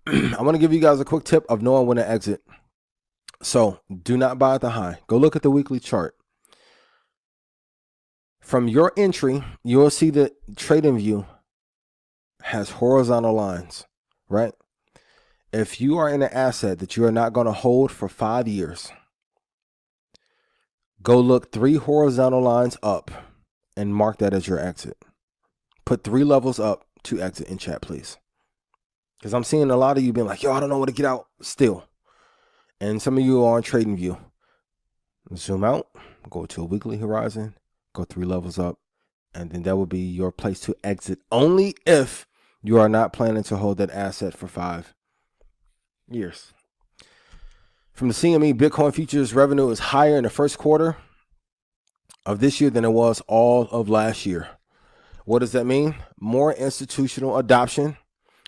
I want to give you guys a quick tip of knowing when to exit. So do not buy at the high. Go look at the weekly chart. From your entry, you'll see that TradingView has horizontal lines, right? If you are in an asset that you are not going to hold for 5 years, go look 3 horizontal lines up and mark that as your exit. Put 3 levels up to exit in chat, please. Because I'm seeing a lot of you being like, yo, I don't know where to get out still. And some of you are on TradingView. Zoom out, go to a weekly horizon, go 3 levels up, and then that will be your place to exit only if you are not planning to hold that asset for 5 years. From the CME Bitcoin Futures, revenue is higher in the first quarter of this year than it was all of last year. What does that mean? More institutional adoption.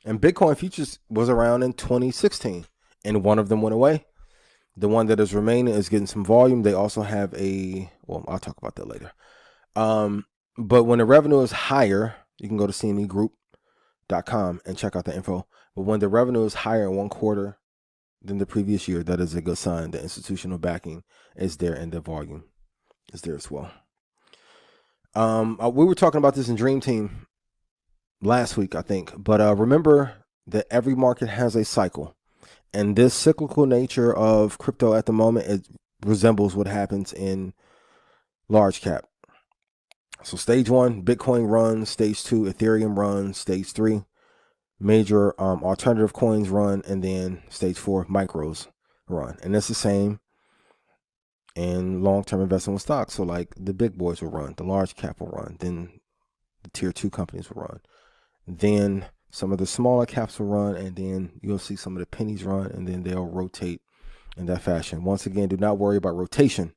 And Bitcoin Futures was around in 2016, and one of them went away. The one that is remaining is getting some volume. They also have well, I'll talk about that later. But when the revenue is higher, you can go to cmegroup.com and check out the info. But when the revenue is higher in one quarter than the previous year, that is a good sign. The institutional backing is there and the volume is there as well. We were talking about this in Dream Team last week, I think. But remember that every market has a cycle. And this cyclical nature of crypto at the moment, it resembles what happens in large cap. So stage 1, Bitcoin runs. Stage 2, Ethereum runs. Stage 3, major alternative coins run. And then stage 4, micros run. And it's the same in long-term investment with stocks. So like the big boys will run, the large cap will run, then the tier 2 companies will run. Then some of the smaller caps will run, and then you'll see some of the pennies run, and then they'll rotate in that fashion. Once again, do not worry about rotation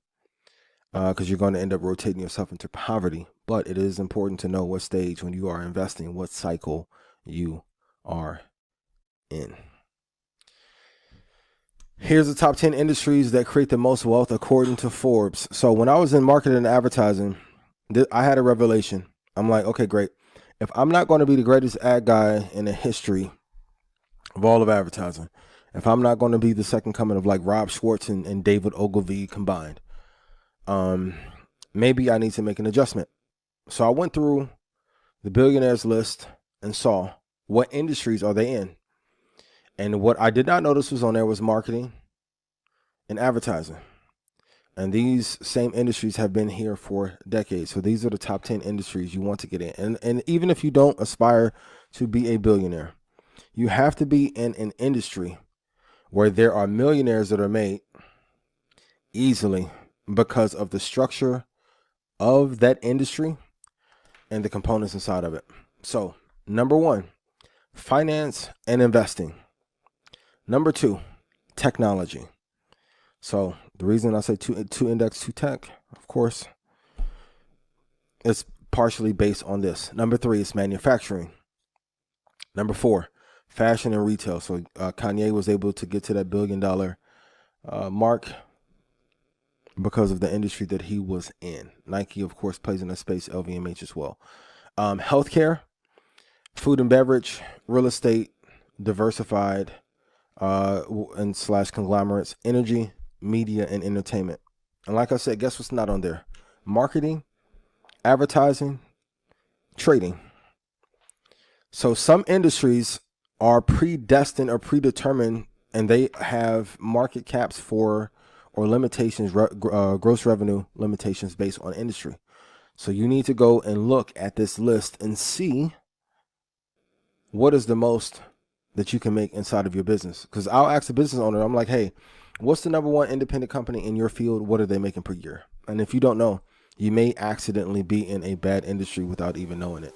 because you're going to end up rotating yourself into poverty. But it is important to know what stage when you are investing, what cycle you are in. Here's the top 10 industries that create the most wealth according to Forbes. So when I was in marketing and advertising, I had a revelation. I'm like, okay, great. If I'm not going to be the greatest ad guy in the history of all of advertising, if I'm not going to be the second coming of like Rob Schwartz and David Ogilvy combined, maybe I need to make an adjustment. So I went through the billionaires list and saw what industries are they in. And what I did not notice was on there was marketing and advertising. And these same industries have been here for decades. So these are the top 10 industries you want to get in. And even if you don't aspire to be a billionaire, you have to be in an industry where there are millionaires that are made easily because of the structure of that industry and the components inside of it. So number 1, finance and investing. Number 2, technology. So the reason I say two index to tech, of course, it's partially based on this. Number 3 is manufacturing. Number 4, fashion and retail. So Kanye was able to get to that $1 billion mark because of the industry that he was in. Nike, of course, plays in that space, LVMH as well. Healthcare, food and beverage, real estate, diversified and / conglomerates, energy, media, and entertainment. And like I said, guess what's not on there? Marketing, advertising, trading. So some industries are predestined or predetermined, and they have market caps for or limitations, gross revenue limitations based on industry. So you need to go and look at this list and see what is the most that you can make inside of your business. Because I'll ask the business owner, I'm like, hey, what's the number 1 independent company in your field? What are they making per year? And if you don't know, you may accidentally be in a bad industry without even knowing it.